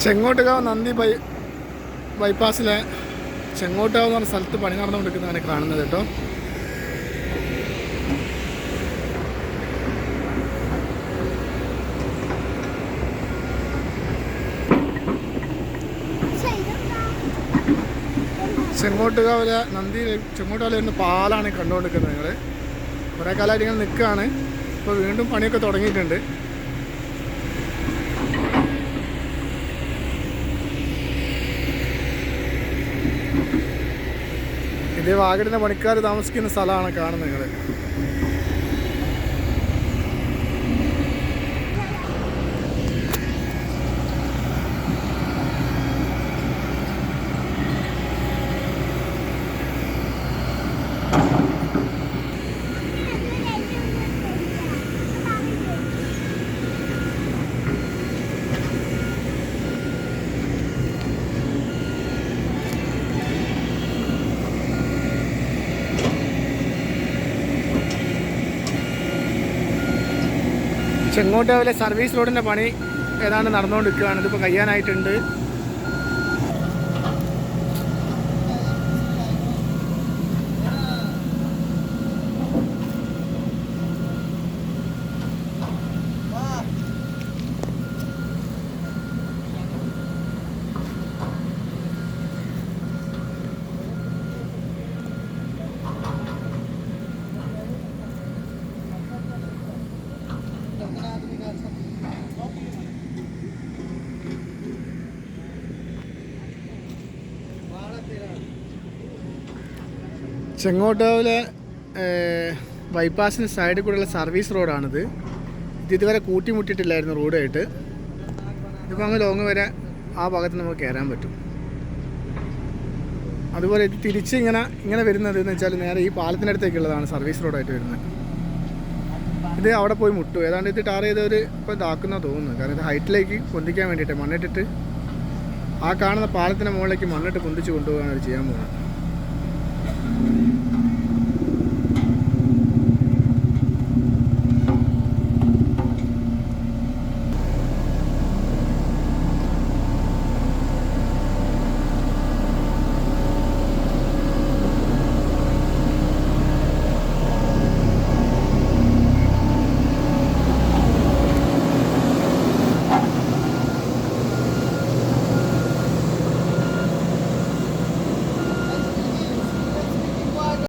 ചെങ്ങോട്ടുകാവ് നന്ദി ബൈപ്പാസിലെ ചെങ്ങോട്ടുകാവ് എന്ന് പറഞ്ഞ സ്ഥലത്ത് പണി നടന്നുകൊണ്ടിരിക്കുന്നതാണ് കാണുന്നത് കേട്ടോ. ചെങ്ങോട്ടുകാവിലെ ചെങ്ങോട്ടുകാവിലെ വരുന്ന പാലാണ് കണ്ടുകൊണ്ടിരിക്കുന്നത്. നിങ്ങൾ കുറേ കാലമായിട്ട് ഇങ്ങനെ നിൽക്കുകയാണ്. ഇപ്പോൾ വീണ്ടും പണിയൊക്കെ തുടങ്ങിയിട്ടുണ്ട്. ഇത് വാഗടിൻ്റെ പണിക്കാർ താമസിക്കുന്ന സ്ഥലമാണ് കാണുന്നത് നിങ്ങൾ. ചെങ്ങോട്ടുകാവിലെ സർവീസ് റോഡിൻ്റെ പണി ഏതാണ്ട് നടന്നുകൊണ്ടിരിക്കുകയാണ്. ഇതിപ്പോൾ കഴിയാനായിട്ടുണ്ട്. ചെങ്ങോട്ടുകാവിലെ ബൈപ്പാസിന് സൈഡിൽ കൂടെയുള്ള സർവീസ് റോഡാണിത്. ഇതുവരെ കൂട്ടിമുട്ടിയിട്ടില്ലായിരുന്നു റോഡായിട്ട്. ഇതിപ്പോൾ അങ്ങ് ലോങ് വരെ ആ ഭാഗത്ത് നമുക്ക് കയറാൻ പറ്റും. അതുപോലെ ഇത് തിരിച്ച് ഇങ്ങനെ വരുന്നത് എന്ന് വെച്ചാൽ നേരെ ഈ പാലത്തിനടുത്തേക്കുള്ളതാണ് സർവീസ് റോഡായിട്ട് വരുന്നത്. ഇത് അവിടെ പോയി മുട്ടും. ഏതാണ്ട് ഇത് ടാർ ചെയ്തവർ ഇപ്പോൾ ഇതാക്കുന്ന തോന്നുന്നു. കാരണം ഇത് ഹൈറ്റിലേക്ക് പൊന്തിക്കാൻ വേണ്ടിയിട്ട് മണ്ണിട്ടിട്ട് ആ കാണുന്ന പാലത്തിൻ്റെ മുകളിലേക്ക് മണ്ണിട്ട് പൊന്തിച്ച് കൊണ്ടുപോകാൻ അവർ ചെയ്യാൻ പോകുന്നത്.